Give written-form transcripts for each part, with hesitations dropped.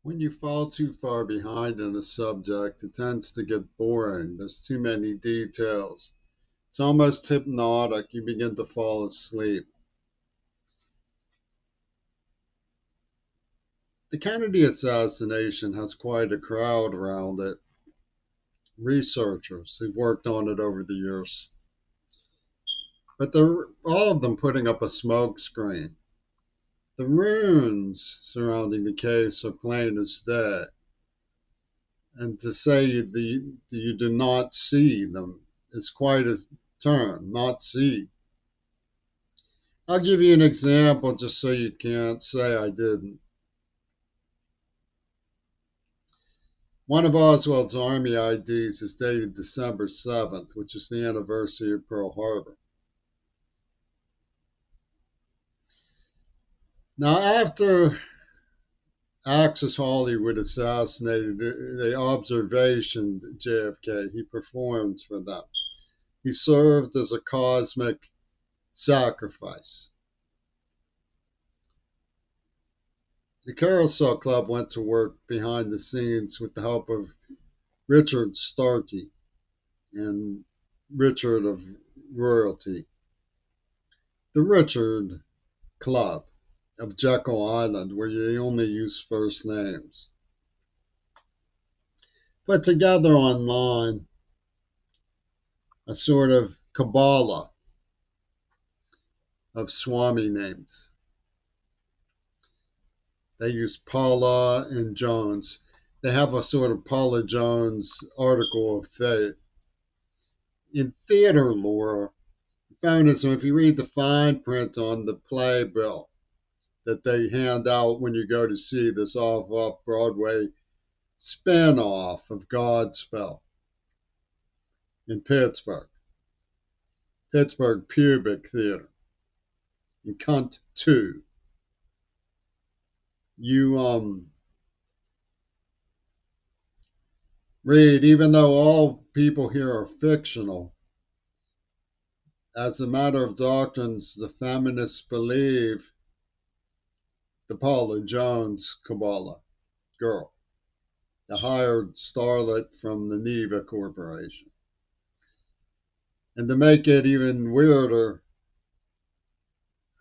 When you fall too far behind in a subject, it tends to get boring. There's too many details. It's almost hypnotic. You begin to fall asleep. The Kennedy assassination has quite a crowd around it. Researchers who've worked on it over the years. But they're all of them putting up a smoke screen. The runes surrounding the case are plain as day. And to say you do not see them is quite a term, not see. I'll give you an example just so you can't say I didn't. One of Oswald's Army IDs is dated December 7th, which is the anniversary of Pearl Harbor. Now, after Axis Hollywood assassinated the observation JFK, he performed for them. He served as a cosmic sacrifice. The Carousel Club went to work behind the scenes with the help of Richard Starkey and Richard of Royalty. The Richard Club of Jekyll Island, where you only use first names. Put together online a sort of Kabala of Swami names. They use Paula and Jones. They have a sort of Paula Jones article of faith. In theater lore, feminism, if you read the fine print on the playbill that they hand out when you go to see this off Broadway spin-off of Godspell in Pittsburgh Pubic Theater, in Cunt 2. You read, even though all people here are fictional, as a matter of doctrines, the feminists believe the Paula Jones Kabbalah girl, the hired starlet from the Neva Corporation. And to make it even weirder,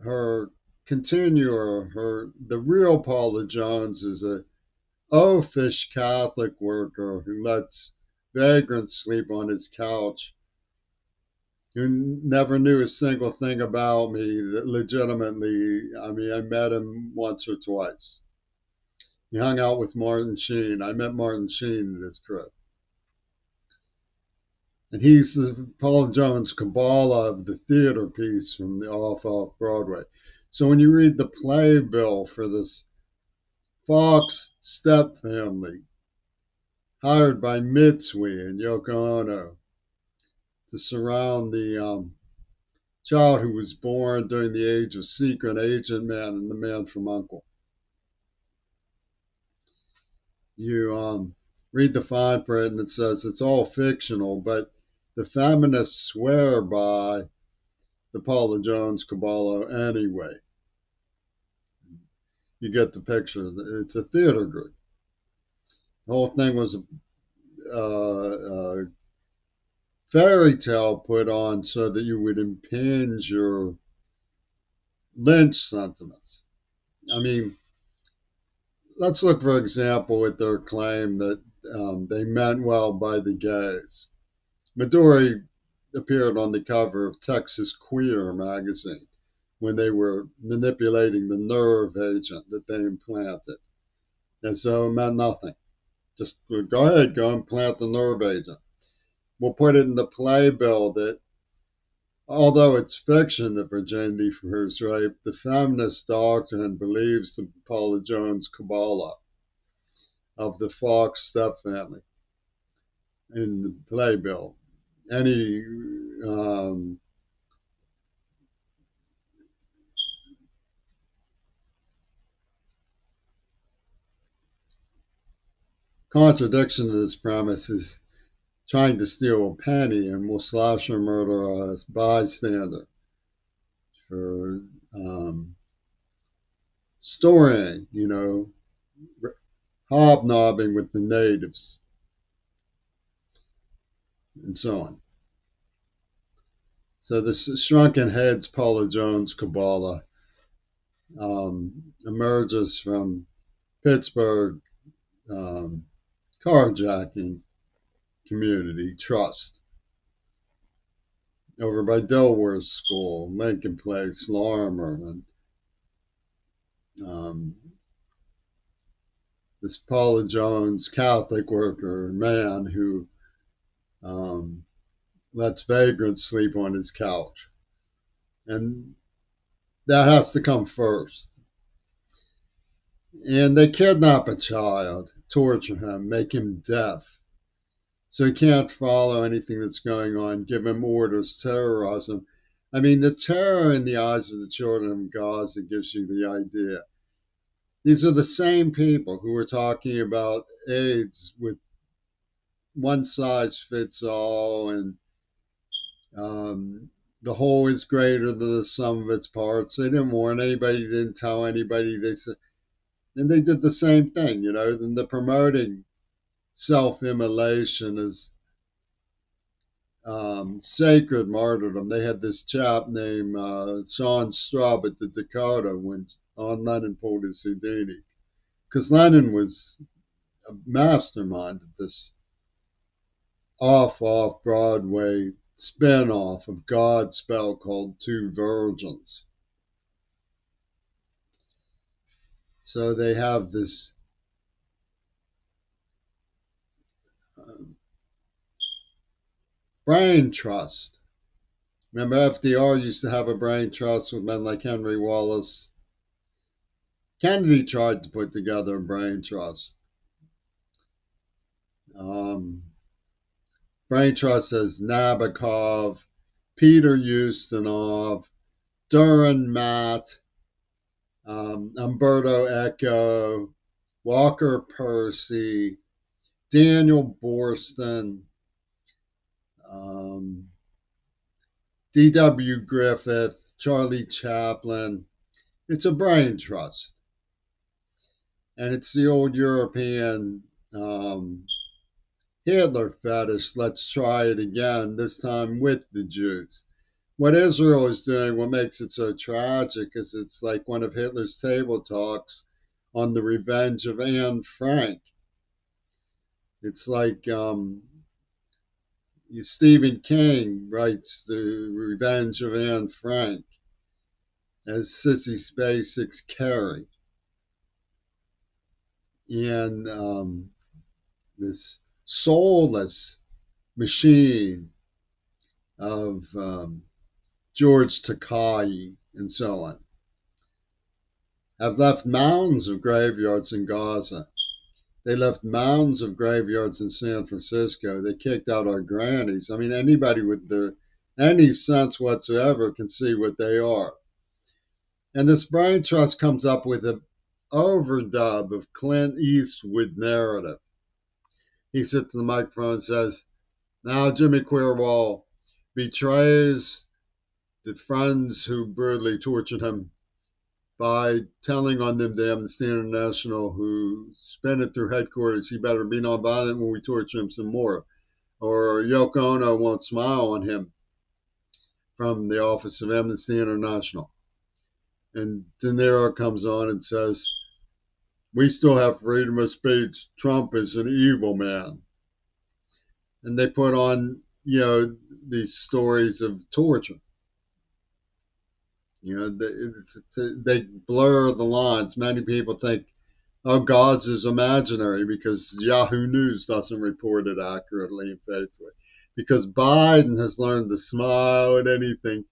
her the real Paula Jones is a oafish Catholic worker who lets vagrants sleep on his couch, who never knew a single thing about me that legitimately. I mean, I met him once or twice. He hung out with Martin Sheen. I met Martin Sheen at his crib. And he's the Paul Jones Kabbalah of the theater piece from the off Broadway. So when you read the playbill for this Fox stepfamily, hired by Mitsui and Yoko Ono to surround the child who was born during the age of Secret Agent Man and the Man from Uncle. You read the fine print and it says it's all fictional, but the feminists swear by the Paula Jones Kabbalah anyway. You get the picture. It's a theater group. The whole thing was a fairy tale put on so that you would impinge your lynch sentiments. I mean, let's look, for example, at their claim that they meant well by the gays. Midori appeared on the cover of Texas Queer magazine when they were manipulating the nerve agent that they implanted. And so it meant nothing. Just go ahead, go implant the nerve agent. We'll put it in the playbill that although it's fiction that virginity proves rape, the feminist doctrine believes the Paula Jones Kabbalah of the Fox stepfamily in the playbill. Any contradiction to this premise is trying to steal a penny and will slash or murder a bystander for storing, hobnobbing with the natives, and so on. So this shrunken heads Paula Jones Kabala emerges from Pittsburgh carjacking community trust over by Delaware School, Lincoln Place, Larimer, and um, this Paula Jones Catholic worker man who um, lets vagrants sleep on his couch. And that has to come first. And they kidnap a child, torture him, make him deaf. So he can't follow anything that's going on, give him orders, terrorize him. I mean, the terror in the eyes of the children of Gaza gives you the idea. These are the same people who were talking about AIDS with one size fits all, and the whole is greater than the sum of its parts. They didn't warn anybody, didn't tell anybody. They said, and they did the same thing, you know. Then they're promoting self-immolation as sacred martyrdom. They had this chap named Sean Straub at the Dakota when on Lennon pulled his Houdini, because Lennon was a mastermind of this off Broadway spin-off of Godspell called Two Virgins. So they have this brain trust. Remember, FDR used to have a brain trust with men like Henry Wallace. Kennedy tried to put together a brain trust. Brain trust as Nabokov, Peter Ustinov, Duran Matt, Umberto Eco, Walker Percy, Daniel Borston, D.W. Griffith, Charlie Chaplin. It's a brain trust. And it's the old European Hitler fetish. Let's try it again, this time with the Jews. What Israel is doing, what makes it so tragic, is it's like one of Hitler's table talks on the revenge of Anne Frank. It's like Stephen King writes The Revenge of Anne Frank as Sissy Spacek's Carrie. And this soulless machine of George Takei and so on have left mounds of graveyards in Gaza. They left mounds of graveyards in San Francisco. They kicked out our grannies. I mean, anybody with any sense whatsoever can see what they are. And this brain trust comes up with an overdub of Clint Eastwood narrative. He sits in the microphone and says, now Jimmy Quirwall betrays the friends who brutally tortured him by telling on them to Amnesty International, who spin it through headquarters, he better be nonviolent when we torture him some more. Or Yoko Ono won't smile on him from the Office of Amnesty International. And De Niro comes on and says, we still have freedom of speech. Trump is an evil man. And they put on, these stories of torture. They blur the lines. Many people think, oh, God's is imaginary because Yahoo News doesn't report it accurately and faithfully. Because Biden has learned to smile at anything.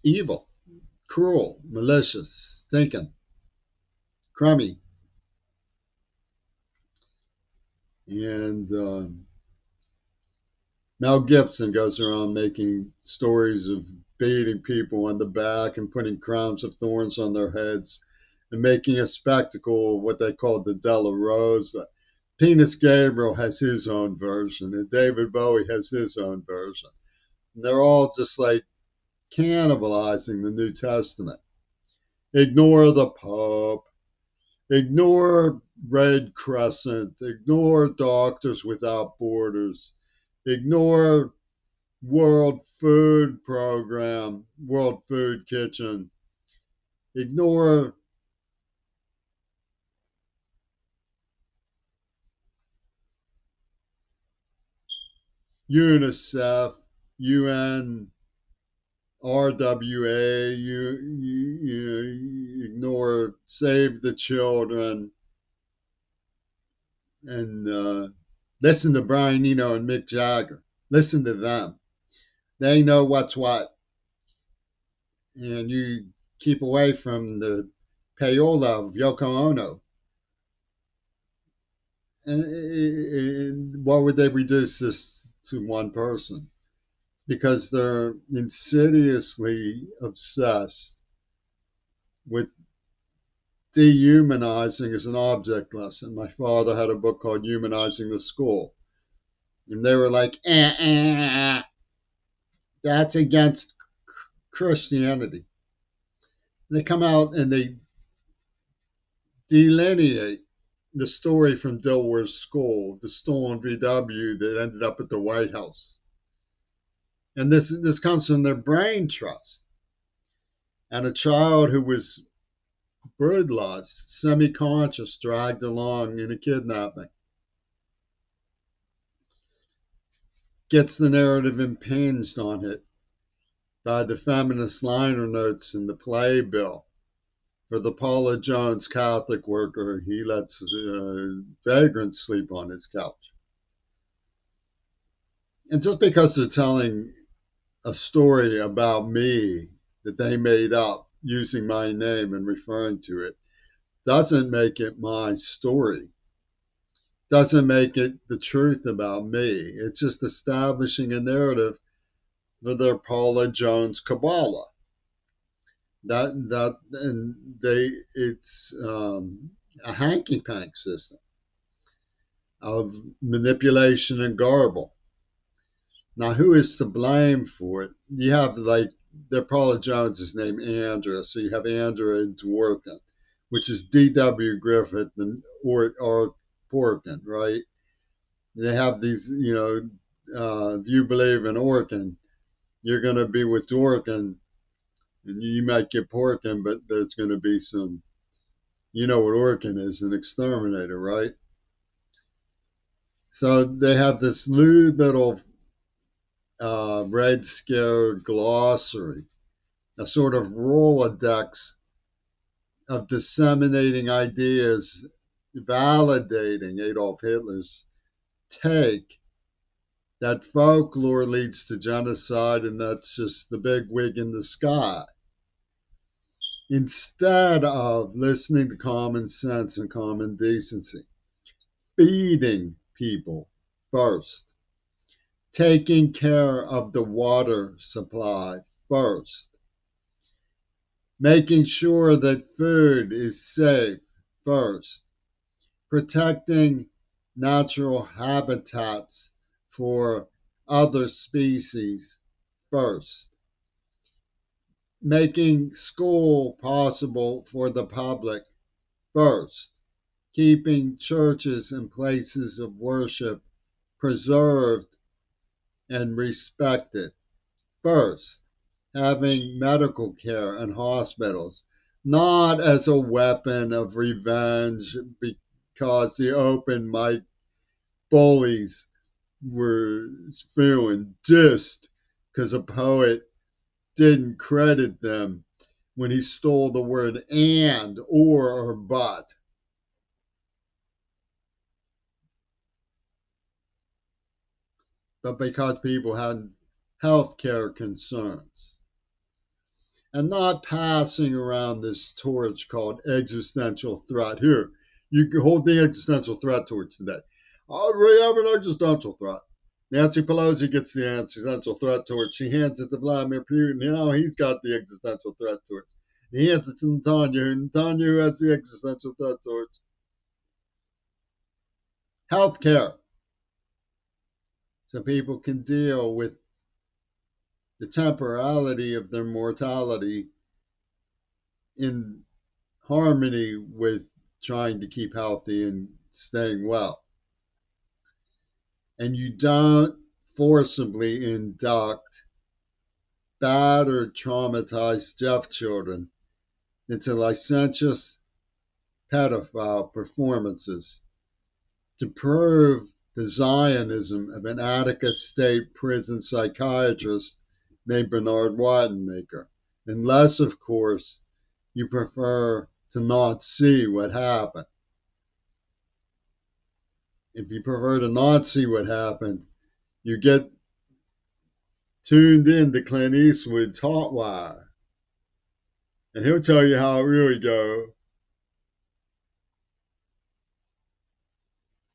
Evil, cruel, malicious, stinking, crummy. And Mel Gibson goes around making stories of beating people on the back and putting crowns of thorns on their heads and making a spectacle of what they called the Della Rosa. Penis Gabriel has his own version, and David Bowie has his own version. And they're all just like cannibalizing the New Testament. Ignore the Pope. Ignore Red Crescent. Ignore Doctors Without Borders. Ignore World Food Program, World Food Kitchen. Ignore UNICEF, UN, RWA. You ignore Save the Children, and listen to Brian Eno and Mick Jagger. Listen to them. They know what's what, and you keep away from the payola of Yoko Ono. And why would they reduce this to one person? Because they're insidiously obsessed with dehumanizing as an object lesson. My father had a book called Humanizing the School, and they were like, that's against Christianity. They come out and they delineate the story from Dilworth's school, the stolen VW that ended up at the White House. And this comes from their brain trust. And a child who was bird lost, semi-conscious, dragged along in a kidnapping, gets the narrative impinged on it by the feminist liner notes in the playbill. For the Paula Jones Catholic worker, he lets vagrants sleep on his couch. And just because they're telling a story about me that they made up using my name and referring to it doesn't make it my story. Doesn't make it the truth about me. It's just establishing a narrative for their Paula Jones Kabala. It's a hanky pank system of manipulation and garble. Now, who is to blame for it? You have their Paula Jones is named Andrea, so you have Andrea Dworkin, which is D.W. Griffith and or Porkin, right? They have these, if you believe in Orkin, you're going to be with Dworkin, and you might get Porkin, but there's going to be some, you know what Orkin is, an exterminator, right? So they have this lewd little Red Scare glossary, a sort of Rolodex of disseminating ideas, validating Adolf Hitler's take that folklore leads to genocide and that's just the big wig in the sky. Instead of listening to common sense and common decency, feeding people first, taking care of the water supply first, making sure that food is safe first, protecting natural habitats for other species first, making school possible for the public first, keeping churches and places of worship preserved and respected first, having medical care and hospitals, not as a weapon of revenge because the open mic bullies were feeling dissed because a poet didn't credit them when he stole the word and or but. But because people had health care concerns. And not passing around this torch called existential threat. Here, you can hold the existential threat torch today. Oh, we have an existential threat. Nancy Pelosi gets the existential threat torch. She hands it to Vladimir Putin. He's got the existential threat torch. He hands it to Netanyahu. Netanyahu has the existential threat torch. Health care. So people can deal with the temporality of their mortality in harmony with trying to keep healthy and staying well. And you don't forcibly induct bad or traumatized stepchildren into licentious pedophile performances to prove the Zionism of an Attica State prison psychiatrist named Bernard Wattenmaker, unless, of course, you prefer to not see what happened. If you prefer to not see what happened, you get tuned in to Clint Eastwood's Hot Wire, and he'll tell you how it really goes.